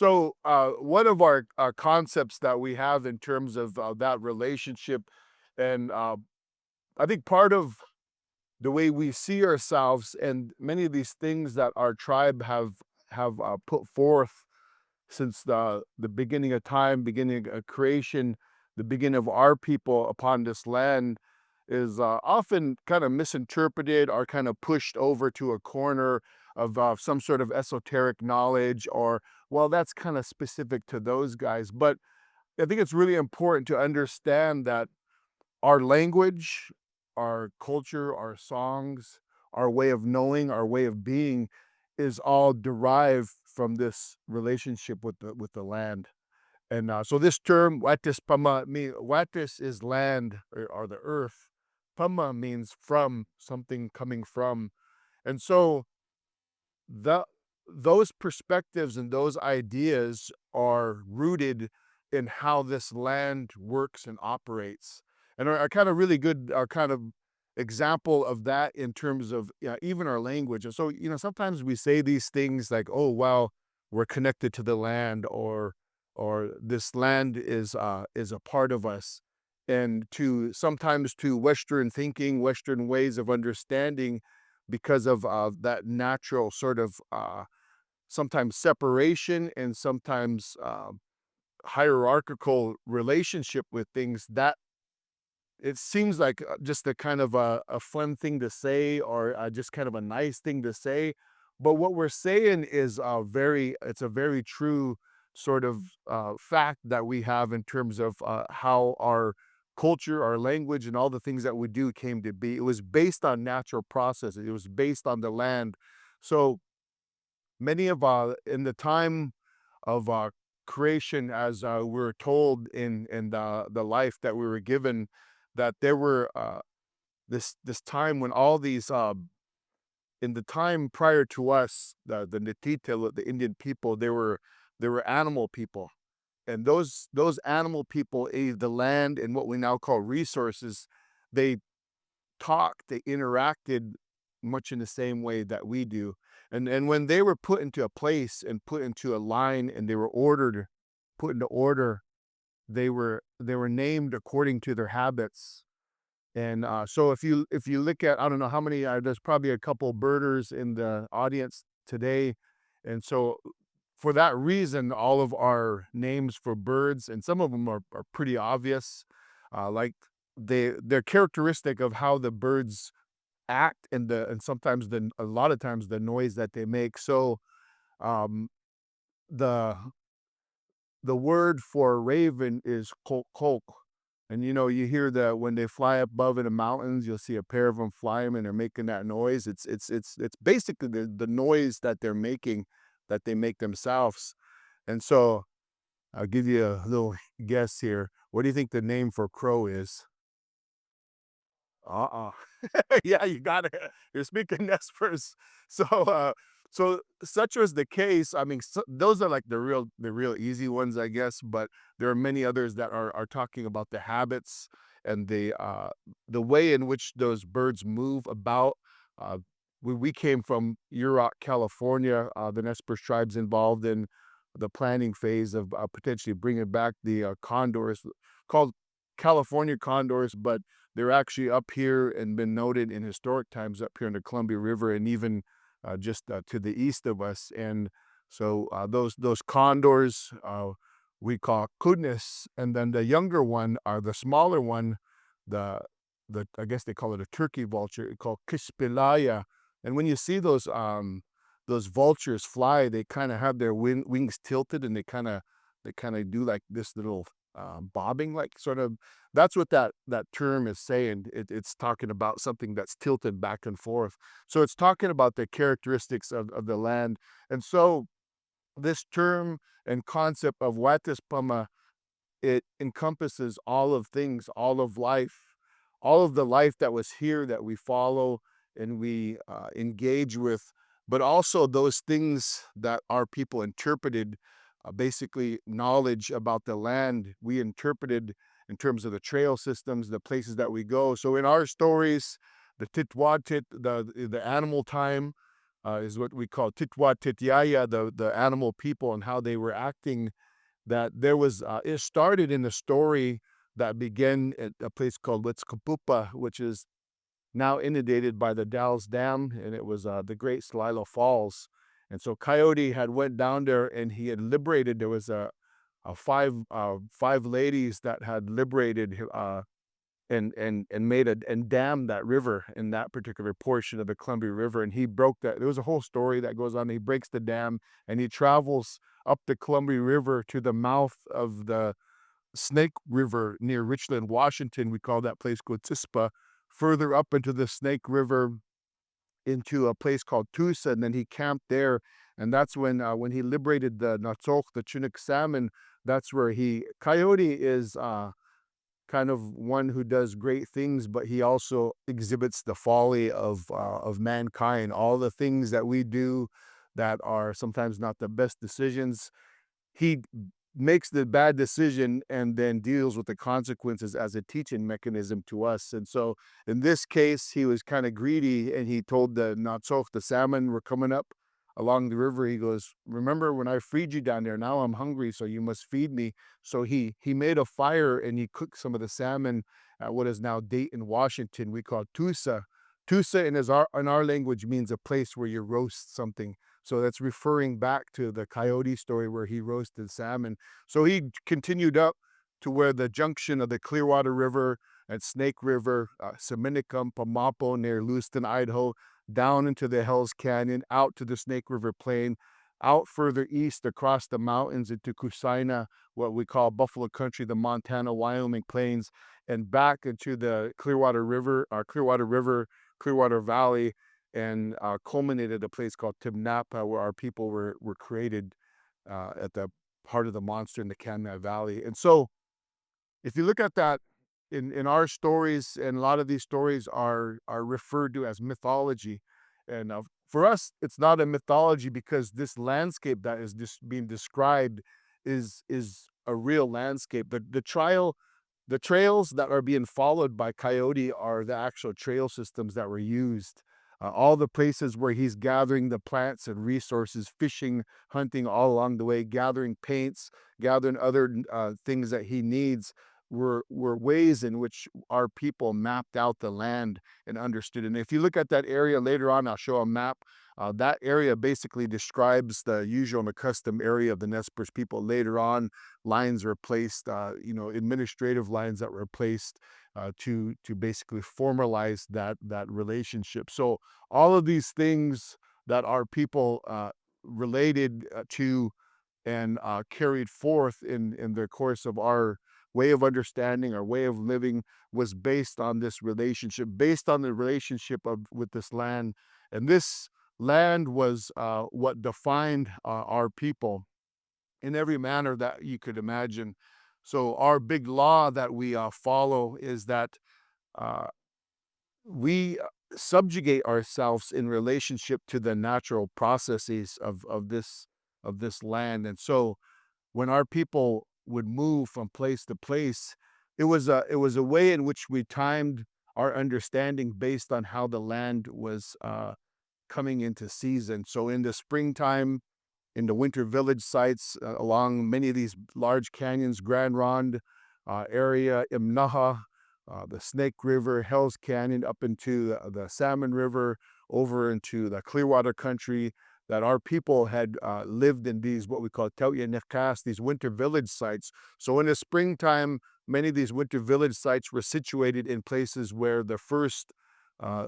So, one of our concepts that we have in terms of that relationship, and I think part of the way we see ourselves, and many of these things that our tribe have put forth since the beginning of time, beginning of creation, the beginning of our people upon this land, is often kind of misinterpreted or kind of pushed over to a corner of some sort of esoteric knowledge, or well, that's kind of specific to those guys. But I think it's really important to understand that our language, our culture, our songs, our way of knowing, our way of being is all derived from this relationship with the land. And so this term Wéetes Pama mean Wéetes is land, or the earth. Pama means from, something coming from. And so the those perspectives and those ideas are rooted in how this land works and operates, and are kind of really good, are kind of example of that in terms of, yeah, even our language. And so, sometimes we say these things like, "Oh, wow, we're connected to the land," or "This land is a part of us." And to sometimes to Western thinking, Western ways of understanding, because of that natural sort of sometimes separation and sometimes hierarchical relationship with things, that it seems like just a kind of a fun thing to say, or just kind of a nice thing to say. But what we're saying is it's a very true sort of fact that we have in terms of how our culture, our language, and all the things that we do came to be. It was based on natural processes. It was based on the land. So many of in the time of creation, as we're told in the life that we were given, that there were this time when all these in the time prior to us, the Natita, the Indian people, they were animal people, and those animal people ate the land and what we now call resources. They talked, they interacted much in the same way that we do. And when they were put into a place and put into a line, and they were ordered, put into order, they were named according to their habits. And so if you look at, I don't know how many, there's probably a couple birders in the audience today. And so for that reason, all of our names for birds, and some of them are pretty obvious, like they're characteristic of how the birds act, and sometimes a lot of times the noise that they make. So um, the the word for raven is kolk. And you hear that when they fly above in the mountains, you'll see a pair of them flying, and they're making that noise. It's basically the noise that they're making, that they make themselves. And so I'll give you a little guess here. What do you think the name for crow is? Uh-uh. Yeah, you got it. You're speaking Nez Perce. So such was the case. I mean, those are like the real easy ones, I guess, but there are many others that are talking about the habits and the way in which those birds move about. Uh, we came from Yurok, California. The Nez Perce tribes involved in the planning phase of potentially bringing back the condors, called California condors, but they're actually up here and been noted in historic times up here in the Columbia River, and even just to the east of us. And so those condors we call kudnis, and then the younger one, are the smaller one, the I guess they call it a turkey vulture, called kispilaya. And when you see those vultures fly, they kind of have their wings tilted, and they kind of do like this little bobbing, like sort of. That's what that term is saying. It's talking about something that's tilted back and forth. So it's talking about the characteristics of the land. And so this term and concept of Wataspama, it encompasses all of things, all of life, all of the life that was here that we follow and we engage with, but also those things that our people interpreted, basically knowledge about the land. We interpreted in terms of the trail systems, the places that we go. So in our stories, the titwatit, the animal time, is what we call Titwa Tityaya, the animal people and how they were acting. That there was it started in a story that began at a place called Wéetes, which is now inundated by the Dalles Dam, and it was the Great Celilo Falls. And so Coyote had went down there and he had liberated. There was five ladies that had liberated and made a and dammed that river in that particular portion of the Columbia River. And he broke that. There was a whole story that goes on. He breaks the dam and he travels up the Columbia River to the mouth of the Snake River near Richland, Washington. We call that place Cotispa. Further up into the Snake River into a place called Tusa, and then he camped there. And that's when he liberated the Natsoch, the Chinook salmon. That's where Coyote is kind of one who does great things, but he also exhibits the folly of mankind. All the things that we do that are sometimes not the best decisions, he makes the bad decision and then deals with the consequences as a teaching mechanism to us. And so in this case, he was kind of greedy and he told the Natsoch, the salmon were coming up along the river. He goes, remember when I freed you down there? Now I'm hungry, so you must feed me. So he made a fire and he cooked some of the salmon at what is now Dayton, Washington. We call Tusa. Tusa in our language means a place where you roast something. So that's referring back to the Coyote story where he roasted salmon. So he continued up to where the junction of the Clearwater River and Snake River, Seminicum, Pamapo near Lewiston, Idaho, down into the Hells Canyon, out to the Snake River Plain, out further east across the mountains into Kusina, what we call Buffalo Country, the Montana, Wyoming plains, and back into the Clearwater River, Clearwater Valley, and culminated at a place called Timnapa, where our people were created at the heart of the monster in the Kanai Valley. And so, if you look at that in our stories, and a lot of these stories are referred to as mythology, and for us, it's not a mythology because this landscape that is just being described is a real landscape. The trails that are being followed by Coyote are the actual trail systems that were used. All the places where he's gathering the plants and resources, fishing, hunting all along the way, gathering paints, gathering other things that he needs were ways in which our people mapped out the land and understood. And if you look at that area later on, I'll show a map. That area basically describes the usual and accustomed area of the Nez Perce people. Later on, lines were placed, administrative lines that were placed to basically formalize that relationship. So all of these things that our people related to and carried forth in the course of our way of understanding, our way of living, was based on this relationship, based on the relationship with this land. And this land was what defined our people in every manner that you could imagine. So our big law that we follow is that uh, we subjugate ourselves in relationship to the natural processes of this land. And so when our people would move from place to place, it was a way in which we timed our understanding based on how the land was coming into season. So in the springtime, in the winter village sites along many of these large canyons, Ronde area, Imnaha, the Snake River, Hell's Canyon, up into the Salmon River, over into the Clearwater country, that our people had lived in these, what we call Tauya Nefkas, these winter village sites. So in the springtime, many of these winter village sites were situated in places where the first uh,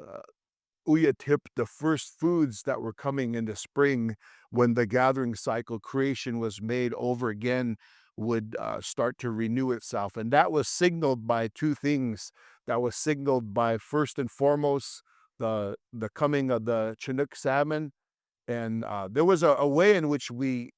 Uyatip, the first foods that were coming into spring when the gathering cycle creation was made over again would start to renew itself. And that was signaled by two things. That was signaled by, first and foremost, the coming of the Chinook salmon, and there was a way in which we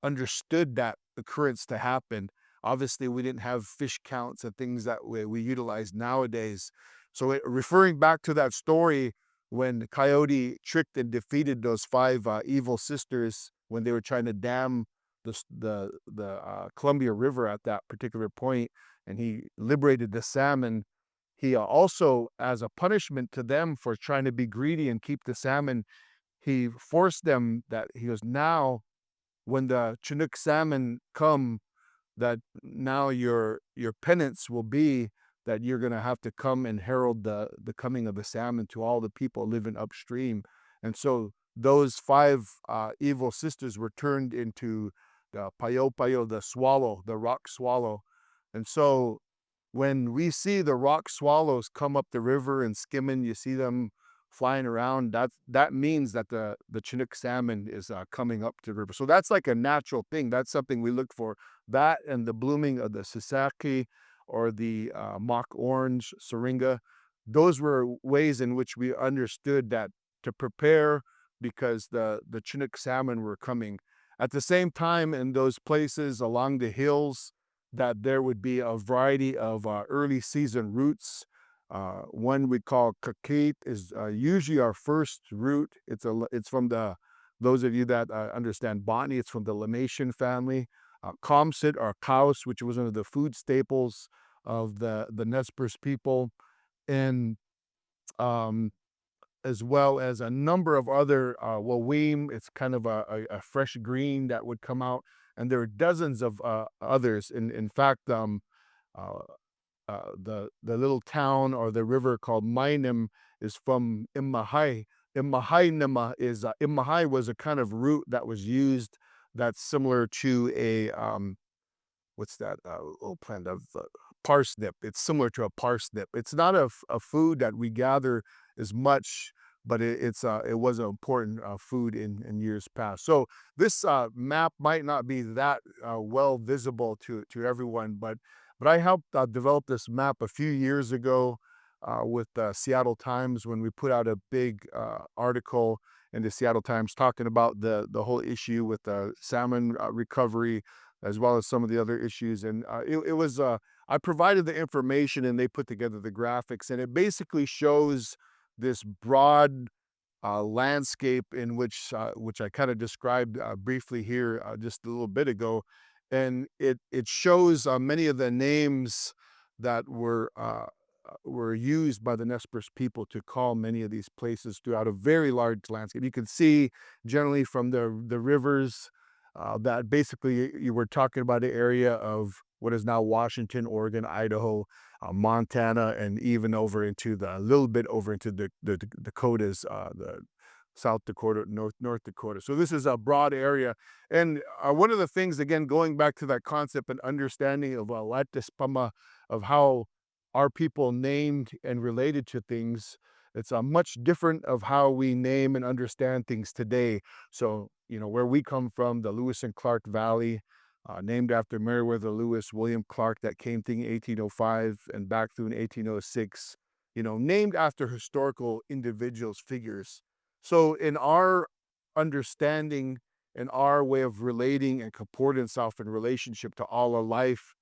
understood that occurrence to happen. Obviously, we didn't have fish counts and things that we utilize nowadays. So, referring back to that story, when Coyote tricked and defeated those five evil sisters when they were trying to dam the Columbia River at that particular point, and he liberated the salmon, he also, as a punishment to them for trying to be greedy and keep the salmon, he forced them that he goes, now when the Chinook salmon come, that now your penance will be that you're going to have to come and herald the coming of the salmon to all the people living upstream. And so those five evil sisters were turned into the payo payo, the swallow, the rock swallow. And so when we see the rock swallows come up the river and skimming, you see them flying around. That means that the Chinook salmon is coming up to the river. So that's like a natural thing. That's something we look for. That and the blooming of the sasaki or the mock orange syringa. Those were ways in which we understood that to prepare because the Chinook salmon were coming. At the same time, in those places along the hills, that there would be a variety of early season roots. One we call kakit is usually our first root. It's from the those of you that understand botany. It's from the Limation family. Comsit or kaus, which was one of the food staples of the Nez Perce people, and um, as well as a number of other wawim. It's kind of a fresh green that would come out, and there are dozens of others. In fact, uh, the little town or the river called Mainim is from Imahai. Imahai was a kind of root that was used that's similar to a what's that little plant of parsnip. It's similar to a parsnip. It's not a food that we gather as much, but it was an important food in years past. So this map might not be that well visible to everyone, but I helped develop this map a few years ago with the Seattle Times when we put out a big article in the Seattle Times talking about the whole issue with the salmon recovery as well as some of the other issues. And it was, I provided the information and they put together the graphics, and it basically shows this broad landscape in which I kind of described briefly here just a little bit ago. And it shows many of the names that were used by the Nez Perce people to call many of these places throughout a very large landscape. You can see generally from the rivers that basically you were talking about the area of what is now Washington, Oregon, Idaho, Montana, and even over into a little bit over into the Dakotas, the South Dakota, North Dakota. So this is a broad area. And one of the things, again, going back to that concept and understanding of Lattispama, of how our people named and related to things, it's a much different of how we name and understand things today. So, you know, where we come from, the Lewis and Clark Valley, named after Meriwether Lewis, William Clark, that came through in 1805 and back through in 1806, you know, named after historical individuals, figures. So in our understanding and our way of relating and comporting self in relationship to all of life,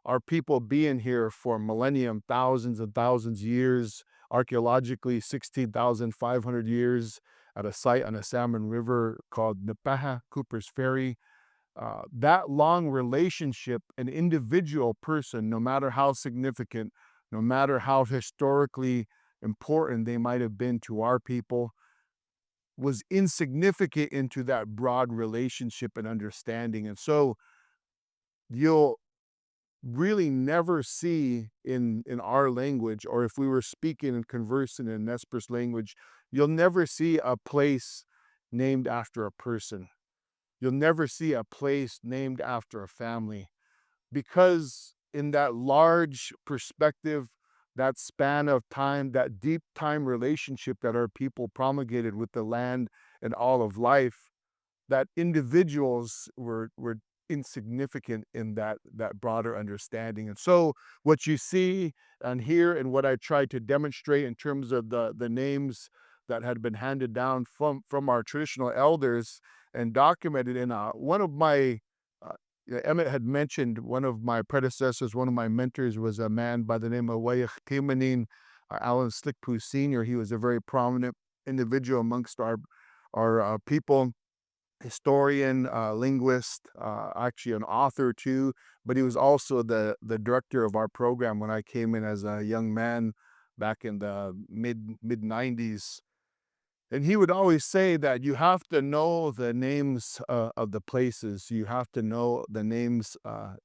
our people being here for millennium, thousands and thousands of years, archaeologically 16,500 years at a site on a salmon river called Nepaha, Cooper's Ferry. That long relationship, an individual person, no matter how significant, no matter how historically important they might have been to our people, was insignificant into that broad relationship and understanding. And so you'll really never see in our language, or if we were speaking and conversing in Nez Perce language, you'll never see a place named after a person. You'll never see a place named after a family, because in that large perspective, that span of time, that deep time relationship that our people promulgated with the land and all of life, that individuals were insignificant in that broader understanding. And so what you see and hear and what I tried to demonstrate in terms of the names that had been handed down from our traditional elders and documented in one of my Emmett had mentioned one of my predecessors, one of my mentors was a man by the name of Wayach Alan Slickpoo Sr. He was a very prominent individual amongst our people, historian, linguist, actually an author too, but he was also the director of our program when I came in as a young man back in the mid 90s. And he would always say that you have to know the names of the places. You have to know the names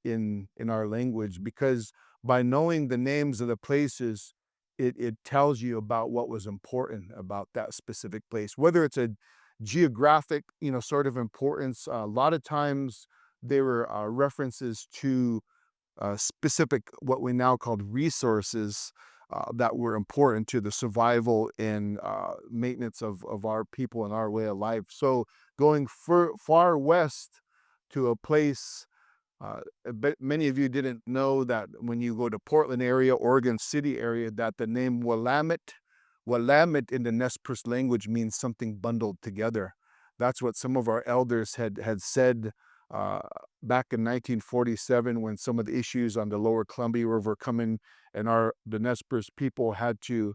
in our language, because by knowing the names of the places, it tells you about what was important about that specific place, whether it's a geographic, sort of importance. A lot of times they were references to specific, what we now called resources that were important to the survival and maintenance of our people and our way of life. So going far west to a place, but many of you didn't know that when you go to Portland area, Oregon City area, that the name Willamette in the Nez Perce language means something bundled together. That's what some of our elders had said uh, back in 1947, when some of the issues on the lower Columbia River coming, and the Nez Perce people had to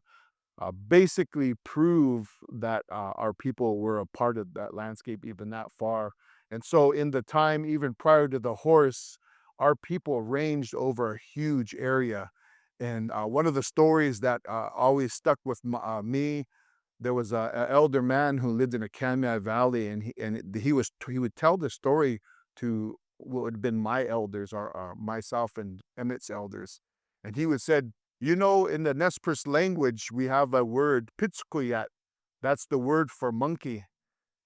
basically prove that our people were a part of that landscape even that far. And so, in the time even prior to the horse, our people ranged over a huge area. And one of the stories that always stuck with me, there was a elder man who lived in a Kamai Valley, and he would tell the story to what would have been my elders, or myself and Emmett's elders, and he would said, in the Nez Perce language, we have a word pitskuyat. That's the word for monkey,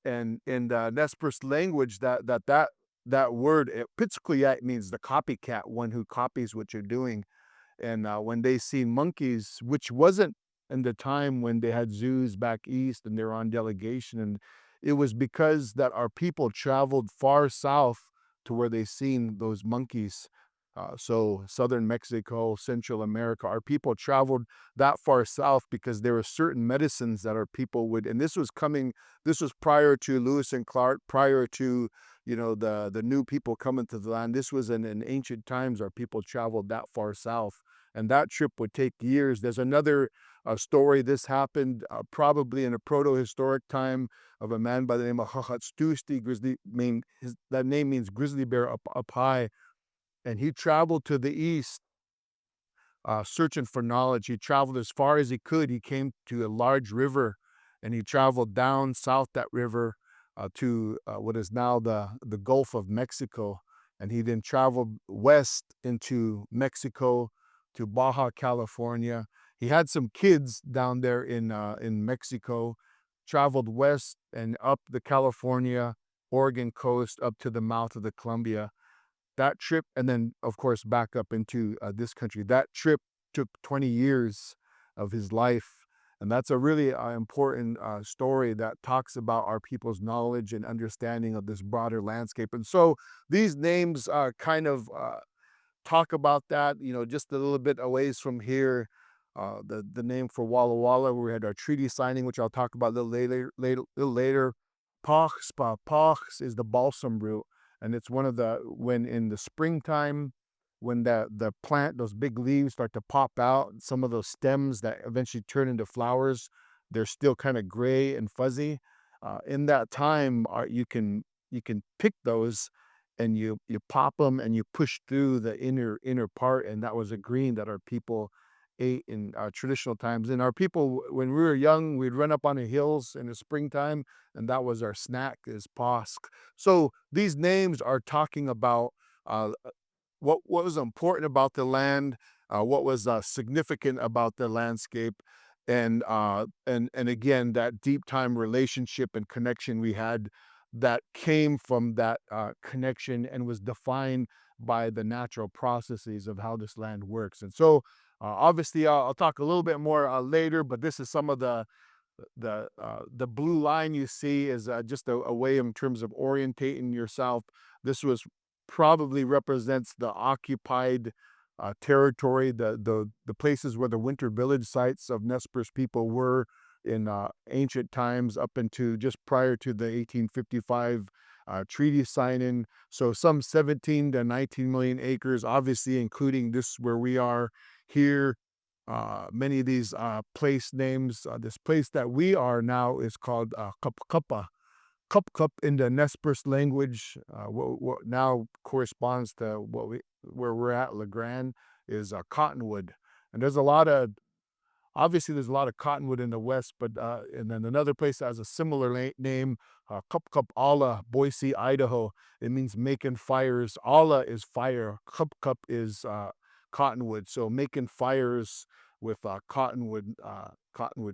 and in the Nez Perce language, that word pitskuyat means the copycat, one who copies what you're doing. And when they seen monkeys, which wasn't in the time when they had zoos back east and they were on delegation, and it was because that our people traveled far south to where they seen those monkeys. So southern Mexico, Central America, our people traveled that far south because there were certain medicines that our people would, and this was prior to Lewis and Clark, prior to the new people coming to the land. This was in ancient times. Our people traveled that far south, and that trip would take years. There's another story. This happened probably in a proto-historic time, of a man by the name of Hahatstusti. That name means grizzly bear up high, and he traveled to the east searching for knowledge. He traveled as far as he could. He came to a large river, and he traveled down south that river to what is now the Gulf of Mexico. And he then traveled west into Mexico to Baja California. He had some kids down there in Mexico, traveled west and up the California, Oregon coast up to the mouth of the Columbia. That trip, and then, of course, back up into this country. That trip took 20 years of his life. And that's a really important story that talks about our people's knowledge and understanding of this broader landscape. And so these names kind of talk about that, just a little bit a ways from here. The name for Walla Walla, we had our treaty signing, which I'll talk about a little later. Pox is the balsam root, and it's one of the, when in the springtime, when the plant, those big leaves start to pop out, some of those stems that eventually turn into flowers, they're still kind of gray and fuzzy. In that time, you can pick those, and you pop them and you push through the inner part, and that was a green that our people ate in traditional times. And our people, when we were young, we'd run up on the hills in the springtime, and that was our snack, is posk. So these names are talking about uh, what was important about the land, what was significant about the landscape, and again, that deep time relationship and connection we had, that came from that connection and was defined by the natural processes of how this land works. And so, obviously, I'll talk a little bit more later, but this is some of the blue line you see is just a way in terms of orientating yourself. This was probably represents the occupied territory, the places where the winter village sites of Nez Perce people were in ancient times, up into just prior to the 1855 treaty signing. So some 17 to 19 million acres, obviously including this where we are here. Many of these place names, this place that we are now is called Kapkapa. Cup in the Nez Perce language, what now corresponds to where we're at, La Grande, is Cottonwood. And there's a lot of obviously, there's a lot of cottonwood in the West, but and then another place that has a similar name, Cup Allah, Boise, Idaho. It means making fires. Allah is fire. Cup is cottonwood. So making fires with cottonwood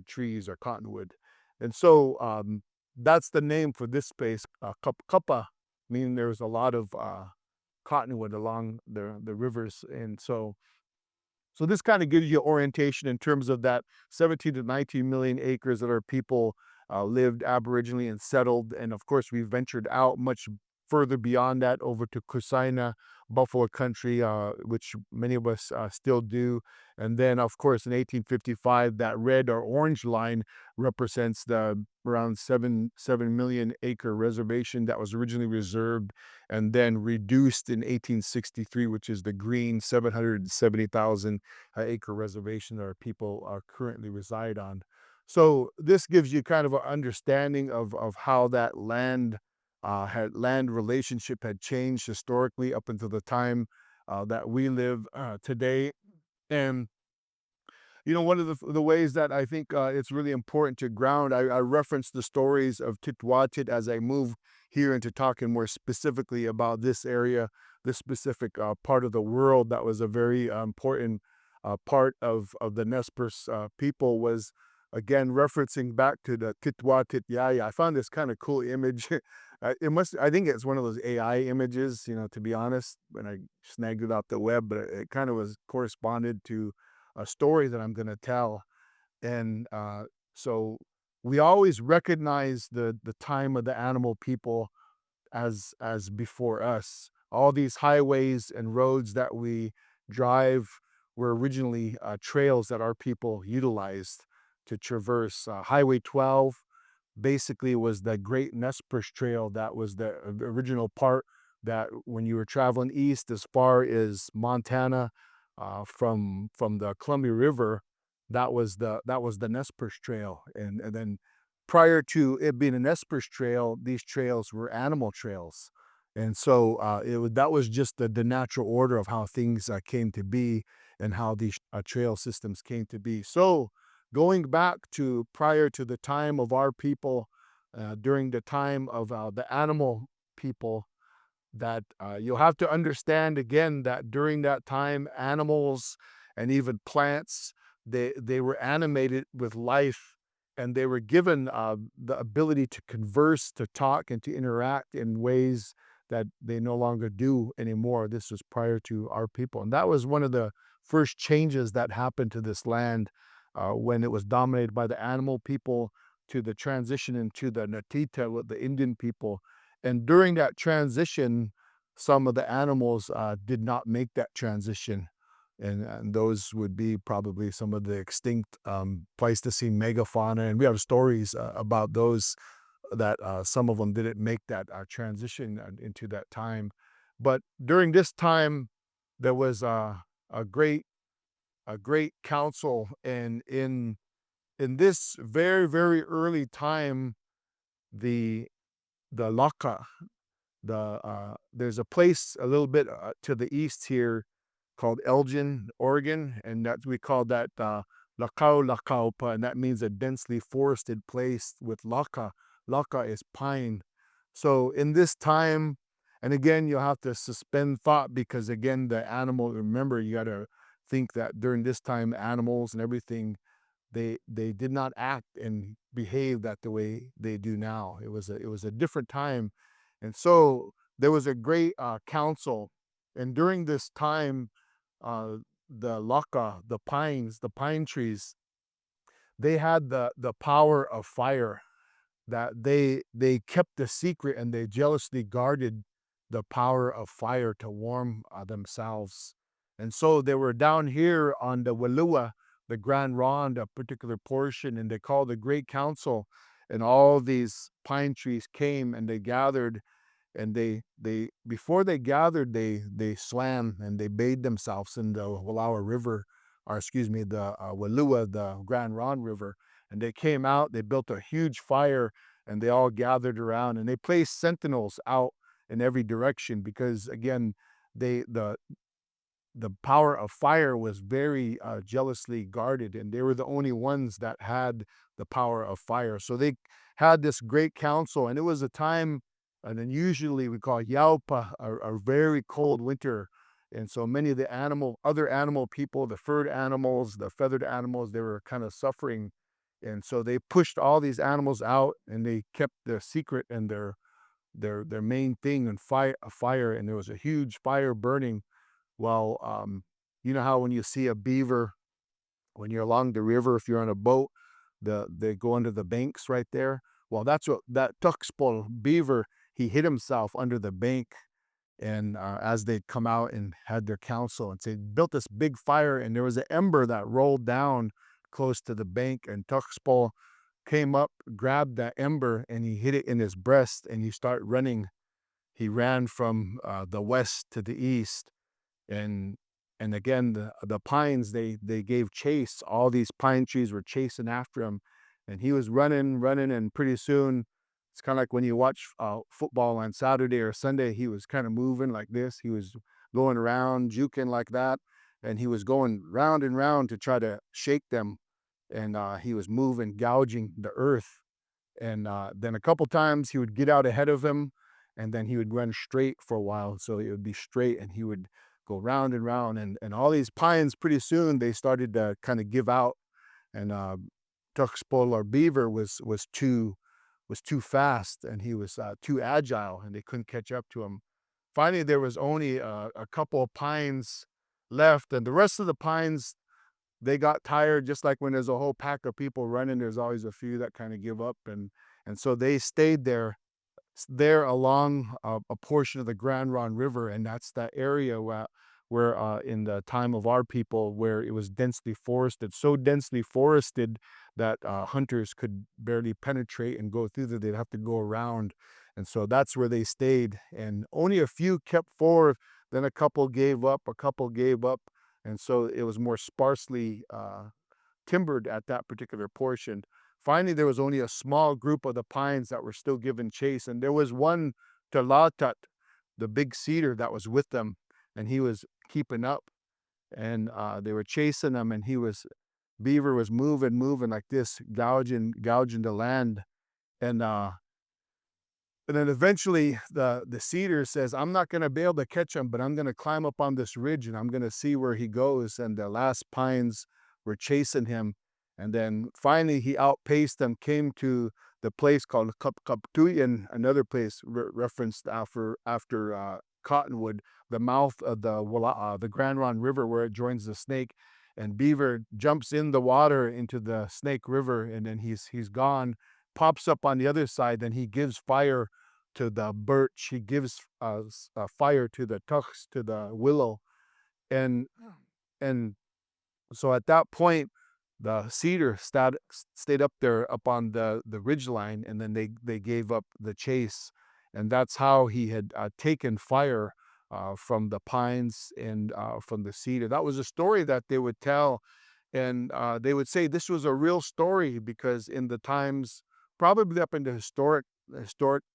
trees or cottonwood. And so that's the name for this space, Cuppa, meaning there's a lot of cottonwood along the rivers. And so this kind of gives you orientation in terms of that 17 to 19 million acres that our people lived aboriginally and settled. And of course, we ventured out much further beyond that over to Kusaina, Buffalo country, which many of us still do. And then, of course, in 1855, that red or orange line represents the around 7 million acre reservation that was originally reserved and then reduced in 1863, which is the green 770,000 acre reservation that our people currently reside on. So this gives you kind of an understanding of how that land relationship had changed historically up until the time that we live today. And one of the ways that I think it's really important to ground, I reference the stories of Titwatit as I move here into talking more specifically about this area, this specific part of the world that was a very important part of the Nez Perce people was, again, referencing back to the Titwatit Yaya. I found this kind of cool image. I think it's one of those AI images, to be honest, when I snagged it off the web, but it kind of was corresponded to a story that I'm going to tell. And so we always recognize the time of the animal people as before us. All these highways and roads that we drive were originally trails that our people utilized to traverse. Highway 12 basically was the Great Nez Perce Trail. That was the original part that when you were traveling east as far as Montana, from the Columbia River, that was the Nez Perce Trail. And then prior to it being a Nez Perce Trail, these trails were animal trails. And so that was just the natural order of how things came to be and how these trail systems came to be. So going back to prior to the time of our people, during the time of the animal people, that you'll have to understand again that during that time, animals and even plants, they were animated with life, and they were given the ability to converse, to talk, and to interact in ways that they no longer do anymore. This was prior to our people, and that was one of the first changes that happened to this land when it was dominated by the animal people to the transition into the Natita with the Indian people. And during that transition, some of the animals did not make that transition. And those would be probably some of the extinct Pleistocene megafauna. And we have stories about those that some of them didn't make that transition into that time. But during this time, there was a great council. And in this very, very early time, the Laka, there's a place a little bit to the east here called Elgin, Oregon, and that we call that Lakau Lakaupa, and that means a densely forested place with laka. Laka is pine. So in this time, and again, you'll have to suspend thought because again, the animal. Remember, you got to think that during this time, animals and everything, they did not act and behave that the way they do now. It was a different time. And so there was a great council, and during this time, uh, the laka, the pines, the pine trees, they had the power of fire, that they kept the secret and they jealously guarded the power of fire to warm themselves. And so they were down here on the Walua, the Grand Ronde, a particular portion, and they called the Great Council, and all these pine trees came and they gathered, and they before they gathered, they swam and they bathed themselves in the Wallowa River, or excuse me, the Walua, the Grand Ronde River, and they came out. They built a huge fire, and they all gathered around, and they placed sentinels out in every direction because, again, they the power of fire was very jealously guarded, and they were the only ones that had the power of fire. So they had this great council, and it was a time, and then usually we call Yaupa, a very cold winter. And so many of the other animal people, the furred animals, the feathered animals, they were kind of suffering. And so they pushed all these animals out, and they kept their secret and their main thing and fire. And there was a huge fire burning. Well, you know how when you see a beaver, when you're along the river, if you're on a boat, they go under the banks right there. Well, that's what that tuxpol beaver, he hid himself under the bank, and as they'd come out and had their council, and so they built this big fire, and there was an ember that rolled down close to the bank, and tuxpol came up, grabbed that ember, and he hid it in his breast, and he started running. He ran from the west to the east, and again the pines, they gave chase. All these pine trees were chasing after him, and he was running, and pretty soon it's kind of like when you watch football on Saturday or Sunday. He was kind of moving like this. He was going around juking like that, and he was going round and round to try to shake them, and he was moving, gouging the earth. And then a couple times he would get out ahead of him, and then he would run straight for a while. So it would be straight, and he would go round and round. And all these pines, pretty soon they started to kind of give out. And Tuxpol, or beaver, was too fast, and he was too agile, and they couldn't catch up to him. Finally, there was only a couple of pines left, and the rest of the pines, they got tired. Just like when there's a whole pack of people running, there's always a few that kind of give up, and so they stayed there along a portion of the Grand Ronde River, and that's that area where in the time of our people, where it was densely forested, so densely forested that hunters could barely penetrate and go through there. They'd have to go around, and so that's where they stayed. And only a few kept forward. Then a couple gave up. A couple gave up, and so it was more sparsely timbered at that particular portion. Finally, there was only a small group of the pines that were still giving chase, and there was one Telatat, the big cedar, that was with them, and he was keeping up, and they were chasing him, and beaver was moving like this, gouging the land, and then eventually the cedar says, "I'm not going to be able to catch him, but I'm going to climb up on this ridge, and I'm going to see where he goes." And the last pines were chasing him. And then finally he outpaced them, came to the place called Kaptuyan, another place referenced after Cottonwood, the mouth of the Grand Ronde River where it joins the Snake. And beaver jumps in the water into the Snake River, and then he's gone. Pops up on the other side, then he gives fire to the birch, he gives fire to the tux, to the willow, and and so at that point, the cedar stayed up there up on the ridge line, and then they gave up the chase, and that's how he had taken fire from the pines and from the cedar. That was a story that they would tell, and they would say this was a real story because in the times, probably up in the historic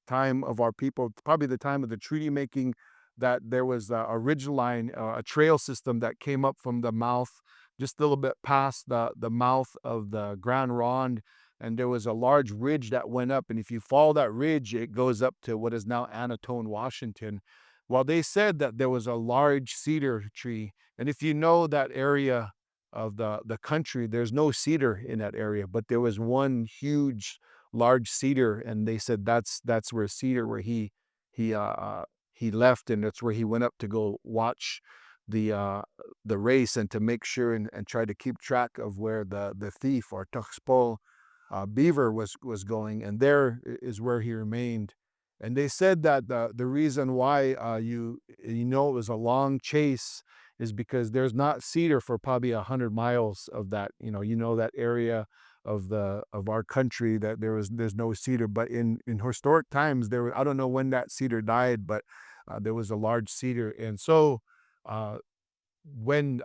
time of our people, probably the time of the treaty making, that there was a ridge line, a trail system that came up from the mouth, just a little bit past the mouth of the Grand Ronde, and there was a large ridge that went up, and if you follow that ridge, it goes up to what is now Anatone, Washington. Well, they said that there was a large cedar tree, and if you know that area of the country, there's no cedar in that area, but there was one huge, large cedar, and they said that's where cedar, where he uh, uh, he left, and that's where he went up to go watch the uh, the race, and to make sure and try to keep track of where the thief, or Tuxpol beaver, was going, and there is where he remained. And they said that the reason why you know it was a long chase is because there's not cedar for probably 100 miles of that. That area of our country, that there's no cedar. But in historic times, I don't know when that cedar died, but there was a large cedar. And so uh, when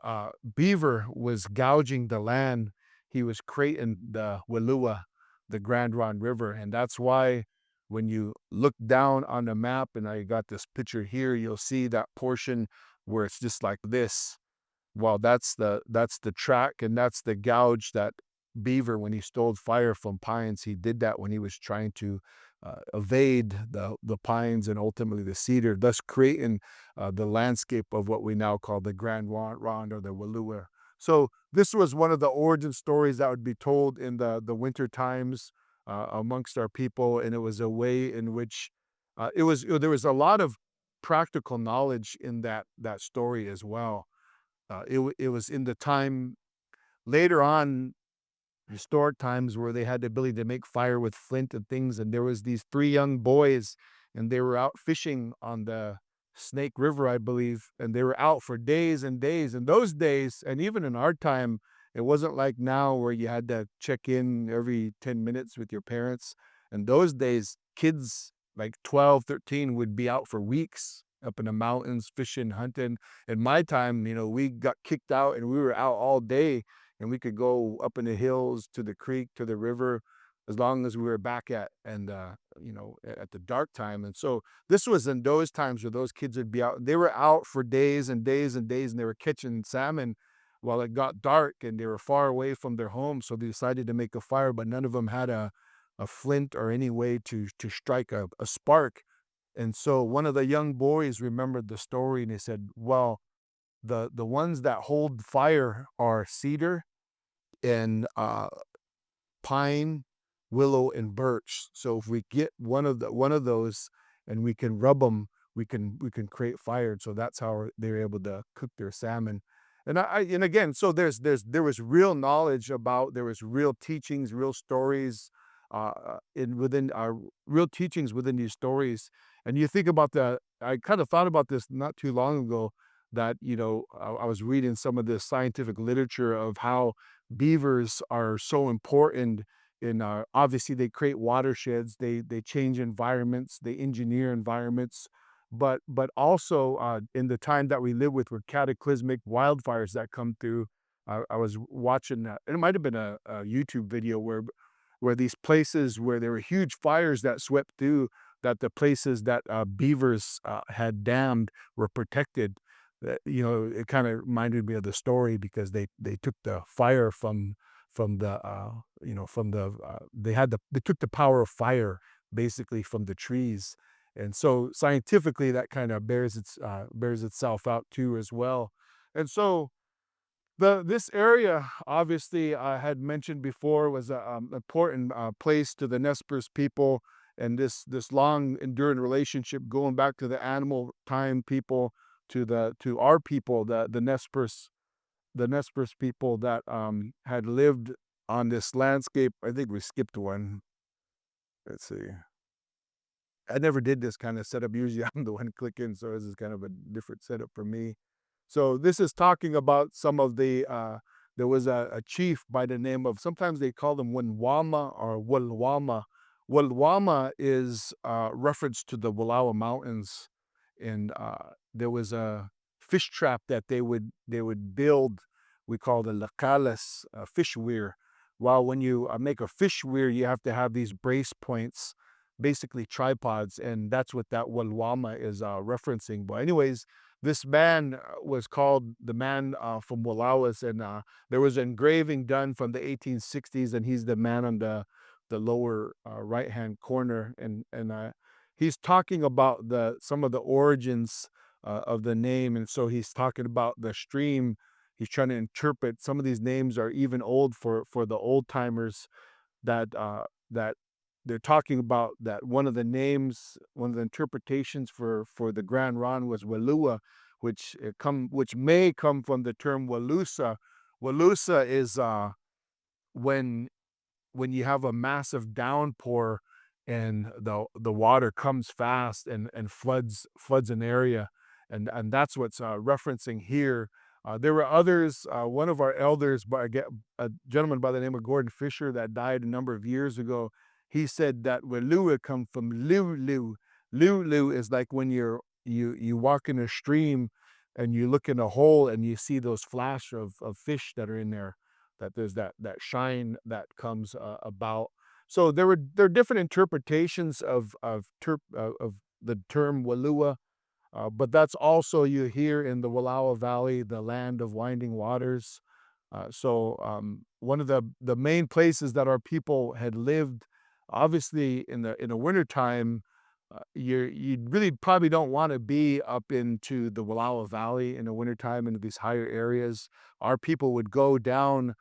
beaver was gouging the land, he was creating the Walua, the Grand Ronde River, and that's why when you look down on the map, and I got this picture here, you'll see that portion where it's just like this. Well, that's the track, and that's the gouge that beaver, when he stole fire from pines, he did that when he was trying to evade the pines and ultimately the cedar, thus creating the landscape of what we now call the Grand Ronde or the Walua. So this was one of the origin stories that would be told in the winter times amongst our people, and it was a way in which there was a lot of practical knowledge in that story as well. It was in the time later on, historic times, where they had the ability to make fire with flint and things, and there was these three young boys, and they were out fishing on the Snake River, I believe, and they were out for days and days. In those days, and even in our time, it wasn't like now where you had to check in every 10 minutes with your parents. In those days, kids like 12, 13 would be out for weeks up in the mountains fishing, hunting. In my time, we got kicked out and we were out all day, and we could go up in the hills to the creek, to the river, as long as we were back at the dark time. And so this was in those times where those kids would be out. They were out for days and days and days, and they were catching salmon while it got dark, and they were far away from their home. So they decided to make a fire, but none of them had a flint or any way to strike a spark. And so one of the young boys remembered the story, and he said, well, the ones that hold fire are cedar and pine, willow, and birch. So if we get one of those and we can rub them, we can create fire. So that's how they're able to cook their salmon. And again, so there was real knowledge there was real teachings, real stories, in within our real teachings within these stories. And you think about I kind of thought about this not too long ago, that I was reading some of this scientific literature of how beavers are so important in obviously they create watersheds, they change environments, they engineer environments, but also in the time that we live with cataclysmic wildfires that come through. I was watching that, and it might have been a YouTube video where these places where there were huge fires that swept through, that the places that beavers had dammed were protected. It kind of reminded me of the story, because they took the fire from the they took the power of fire basically from the trees. And so scientifically that kind of bears itself out too as well. And so this area, obviously, I had mentioned before, was a important place to the Nez Perce people, and this long enduring relationship going back to the animal time people, to our people, the Nez Perce people that had lived on this landscape. I think we skipped one. Let's see. I never did this kind of setup. Usually I'm the one clicking, so this is kind of a different setup for me. So this is talking about some of there was a chief by the name of, sometimes they call them Winwama or Wulwama. Wulwama is reference to the Wallowa Mountains, and there was a fish trap that they would build. We call the lacales, fish weir. While when you make a fish weir, you have to have these brace points, basically tripods, and that's what that Walwama is referencing. But anyways, this man was called the man from Wallawas, and there was an engraving done from the 1860s, and he's the man on the lower right hand corner, and he's talking about some of the origins of the name. And so he's talking about the stream. He's trying to interpret some of these names are even old for the old timers, that they're talking about, that one of the names, one of the interpretations for the Grand Ronde was Walua, which may come from the term Walusa. Walusa is when you have a massive downpour, and the water comes fast and floods an area, and that's what's referencing here. There were others. One of our elders, a gentleman by the name of Gordon Fisher, that died a number of years ago. He said that Walua come from Lulu. Lulu is like when you walk in a stream and you look in a hole and you see those flash of fish that are in there, that there's that shine that comes about. So there are different interpretations of the term Walua, but that's also you hear in the Wallowa Valley, the land of winding waters. One of the main places that our people had lived, obviously in the wintertime, you really probably don't want to be up into the Wallowa Valley in the wintertime into these higher areas. Our people would go down,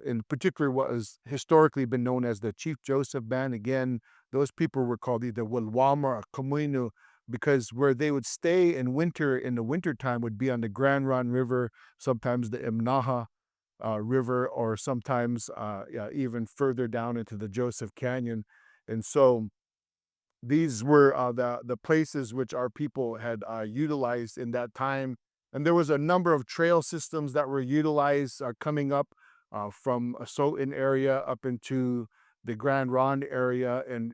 in particular, what has historically been known as the Chief Joseph Band. Again, those people were called either Wilwama or Kaminu, because where they would stay in winter in the wintertime would be on the Grand Ronde River, sometimes the Imnaha River, or sometimes yeah, even further down into the Joseph Canyon. And so these were the places which our people had utilized in that time. And there was a number of trail systems that were utilized coming up from a Sotin area up into the Grand Ronde area, and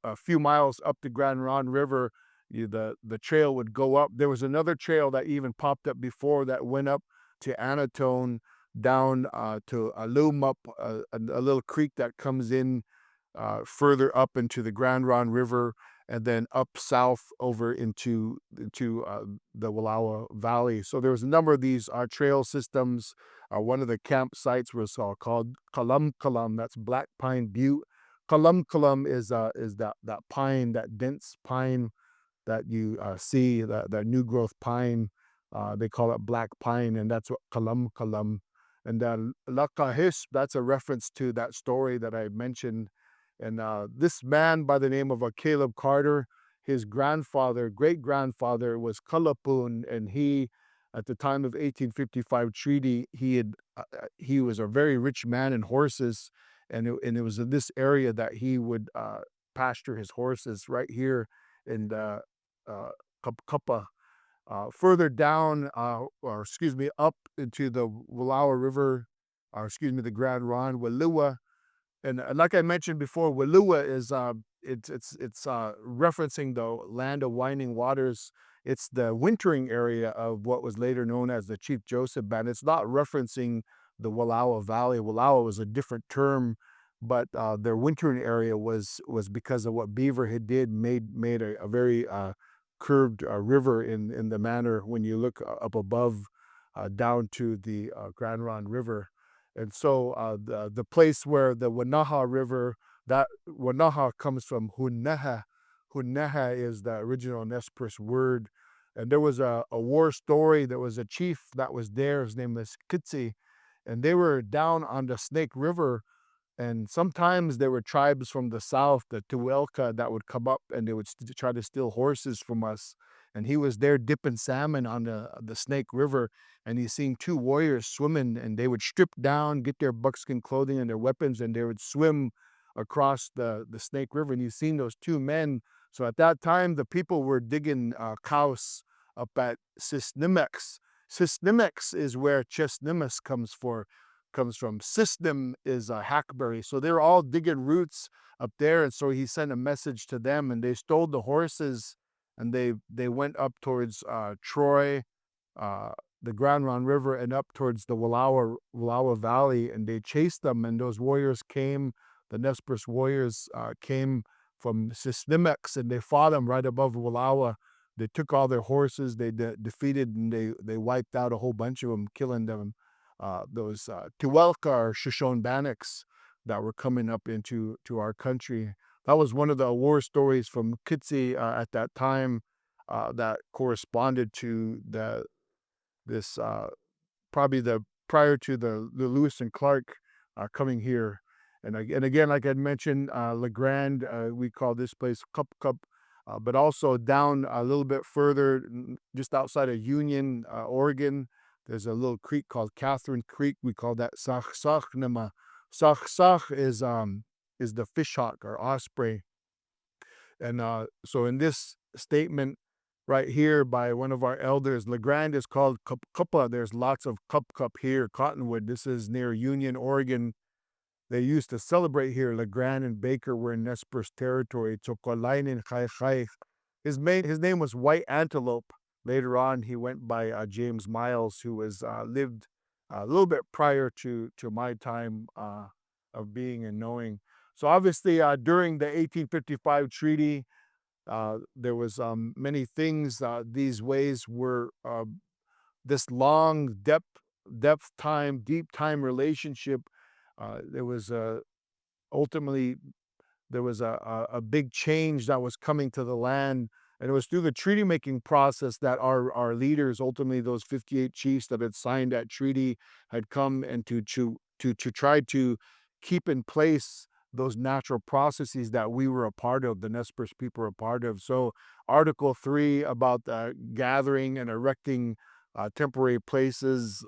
a few miles up the Grand Ronde River, the trail would go up. There was another trail that even popped up before that went up to Anatone, down to Alum, up a little creek that comes in further up into the Grand Ronde River, and then up south over into the Wallowa Valley. So there was a number of these trail systems. One of the campsites was called Kalam Kalam. That's Black Pine Butte. Kalam Kalam is that pine, that dense pine that you see, that new growth pine. They call it black pine, and that's what Kalam Kalam. And Lakahis, that's a reference to that story that I mentioned. And this man by the name of Caleb Carter, his grandfather, great grandfather was Kalapun, and he, at the time of 1855 treaty, he was a very rich man in horses, and it was in this area that he would pasture his horses right here in the Kappa. Further down, or excuse me, up into the Wallowa River, or excuse me, the Grand Ronde, Walua. And like I mentioned before, Walua is it's referencing the land of winding waters. It's the wintering area of what was later known as the Chief Joseph Band. It's not referencing the Wallowa Valley. Wallowa was a different term, but their wintering area was because of what Beaver had made a very curved river in the manner when you look up above, down to the Grand Ronde River. And so the place where the Wanaha River, that Wanaha comes from Hunneha. Hunneha is the original Nez Perce word. And there was a war story. There was a chief that was there. His name was Kitsi. And they were down on the Snake River, and sometimes there were tribes from the south, the Tuelka, that would come up and they would try to steal horses from us. And he was there dipping salmon on the Snake River, and he seen two warriors swimming, and they would strip down, get their buckskin clothing and their weapons, and they would swim across the Snake River. And he's seen those two men. So at that time, the people were digging cows up at Sisnimex. Sisnimex is where Chesnimus comes from. System is a hackberry. So they're all digging roots up there. And so he sent a message to them, and they stole the horses, and they went up towards Troy, uh, the Grand Ronde River, and up towards the Wallowa Valley, and they chased them. And those warriors came, the Nez Perce warriors came from Sisnimex, and they fought them right above Wallowa. They took all their horses, they defeated, and they wiped out a whole bunch of them, killing them. Those Tuelka or Shoshone-Bannocks that were coming up to our country. That was one of the war stories from Kitsi at that time that corresponded to this probably the prior to the Lewis and Clark coming here. And again, like I mentioned, La Grande, we call this place Cup Cup, but also down a little bit further, just outside of Union, Oregon, there's a little creek called Catherine Creek. We call that Sach Sach Nema. Sach Sach is the fishhawk or osprey. And so in this statement right here by one of our elders, La Grande is called Cuppa. There's lots of cup here, Cottonwood. This is near Union, Oregon. They used to celebrate here. La Grande and Baker were in Nez Perce territory. Chokolainen Chai Chai. His name was White Antelope. Later on, he went by James Miles, who was lived a little bit prior to my time of being and knowing. So obviously, during the 1855 treaty, there was many things. These ways were this long depth time, deep time relationship. There was ultimately there was a big change that was coming to the land. And it was through the treaty making process that our leaders, ultimately those 58 chiefs that had signed that treaty, had come and to try to keep in place those natural processes that we were a part of, the Nez Perce people were a part of. So Article 3 about gathering and erecting temporary places,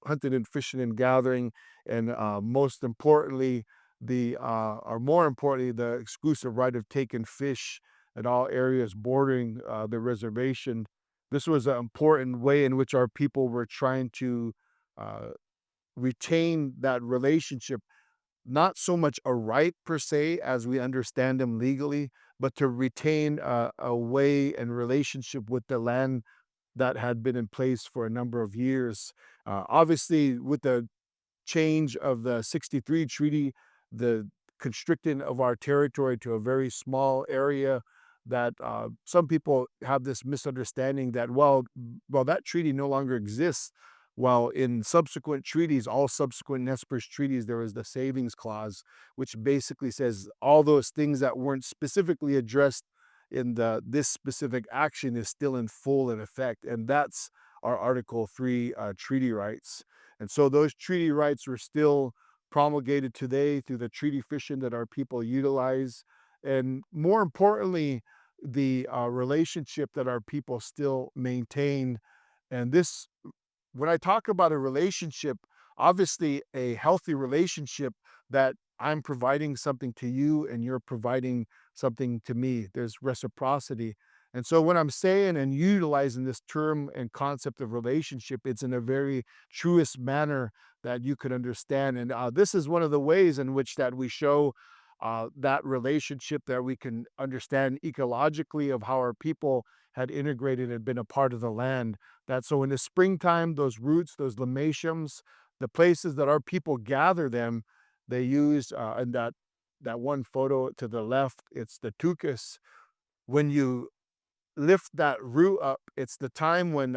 hunting and fishing and gathering, and most importantly, or more importantly, the exclusive right of taking fish in all areas bordering the reservation. This was an important way in which our people were trying to uh, retain that relationship, not so much a right per se as we understand them legally, but to retain a way and relationship with the land that had been in place for a number of years. Obviously, with the change of the 63 treaty, the constricting of our territory to a very small area, that some people have this misunderstanding that, well, that treaty no longer exists. Well, in subsequent treaties, all subsequent Nez Perce treaties, there is the savings clause, which basically says all those things that weren't specifically addressed in this specific action is still in full in effect. And that's our Article 3 treaty rights. And so those treaty rights were still promulgated today through the treaty fishing that our people utilize. And more importantly, the relationship that our people still maintain. And this, when I talk about a relationship, obviously a healthy relationship, that I'm providing something to you and you're providing something to me. There's reciprocity. And so when I'm saying and utilizing this term and concept of relationship, it's in a very truest manner that you could understand. And this is one of the ways in which that we show that relationship, that we can understand ecologically of how our people had integrated and been a part of the land. That so in the springtime, those roots, those limatiums, the places that our people gather them, they use, and that one photo to the left, it's the tucus. When you lift that root up, it's the time when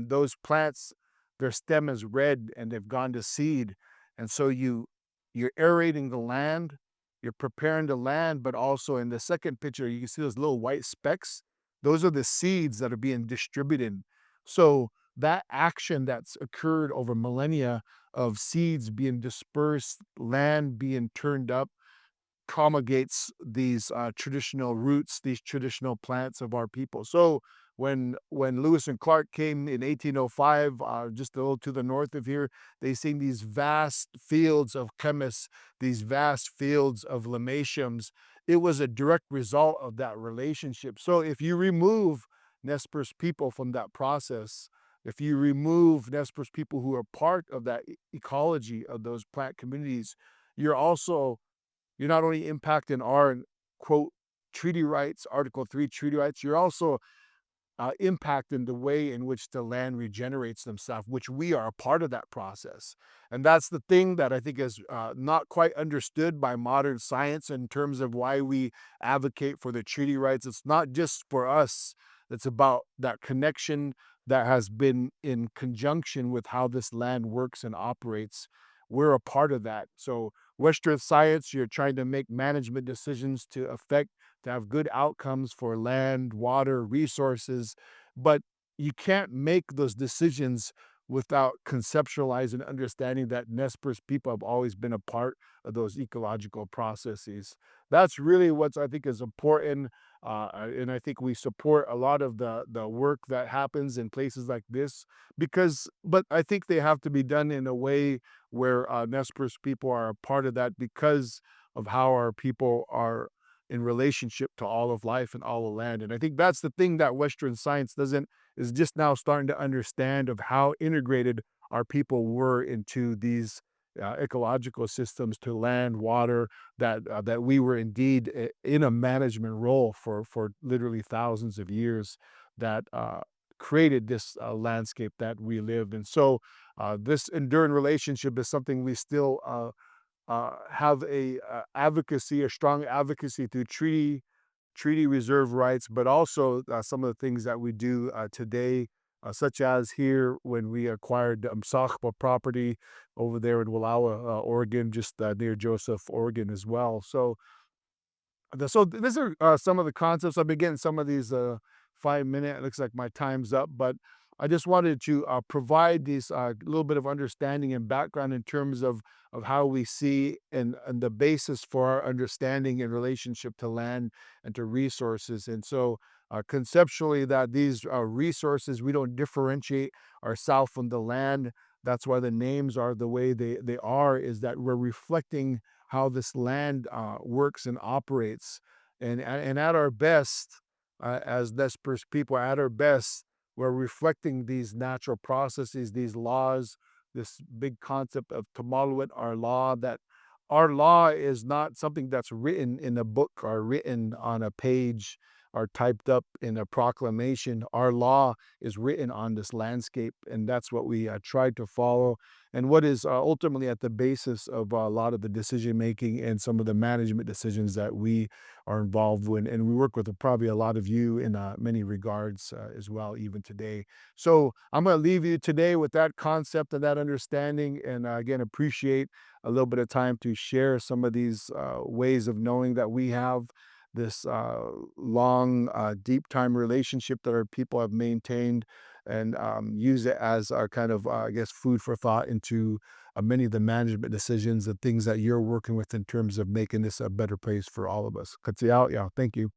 those plants, their stem is red and they've gone to seed. And so you're aerating the land, you're preparing the land, but also in the second picture, you can see those little white specks. Those are the seeds that are being distributed. So that action that's occurred over millennia of seeds being dispersed, land being turned up, promulgates these traditional roots, these traditional plants of our people. So when Lewis and Clark came in 1805, just a little to the north of here, they seen these vast fields of chemists, these vast fields of limatiums. It was a direct result of that relationship. So if you remove Nez Perce people from that process, if you remove Nez Perce people who are part of that ecology of those plant communities, you're also you're not only impacting our quote treaty rights, Article 3 treaty rights, you're also impacting the way in which the land regenerates themselves, which we are a part of that process. And that's the thing that I think is not quite understood by modern science in terms of why we advocate for the treaty rights. It's not just for us, it's about that connection that has been in conjunction with how this land works and operates. We're a part of that. So, Western science, you're trying to make management decisions to have good outcomes for land, water, resources, but you can't make those decisions without conceptualizing and understanding that Nez Perce people have always been a part of those ecological processes. That's really what I think is important, and I think we support a lot of the work that happens in places like this but I think they have to be done in a way where Nez Perce people are a part of that because of how our people are in relationship to all of life and all of land. And I think that's the thing that Western science doesn't is just now starting to understand of how integrated our people were into these ecological systems to land, water, that we were indeed in a management role for literally thousands of years that created this landscape that we lived. And so this enduring relationship is something we still have a strong advocacy through treaty reserve rights, but also some of the things that we do today, such as here when we acquired Sakpa property over there in Wallowa, Oregon, just near Joseph, Oregon as well. So these are some of the concepts. I've been getting some of these 5 minute. It looks like my time's up, but I just wanted to provide these little bit of understanding and background in terms of how we see and the basis for our understanding in relationship to land and to resources. And so conceptually, that these resources, we don't differentiate ourselves from the land. That's why the names are the way they are. Is that we're reflecting how this land works and operates. And at our best, as Nez Perce people, at our best, we're reflecting these natural processes, these laws, this big concept of Tamalwit, our law, that our law is not something that's written in a book or written on a page or typed up in a proclamation. Our law is written on this landscape, and that's what we try to follow, and what is ultimately at the basis of a lot of the decision making and some of the management decisions that we are involved with. And we work with probably a lot of you in many regards as well, even today. So I'm going to leave you today with that concept and that understanding. And again, appreciate a little bit of time to share some of these ways of knowing that we have this long, deep time relationship that our people have maintained, and use it as our kind of, I guess, food for thought into many of the management decisions, the things that you're working with in terms of making this a better place for all of us. Katsi out, yeah. Thank you.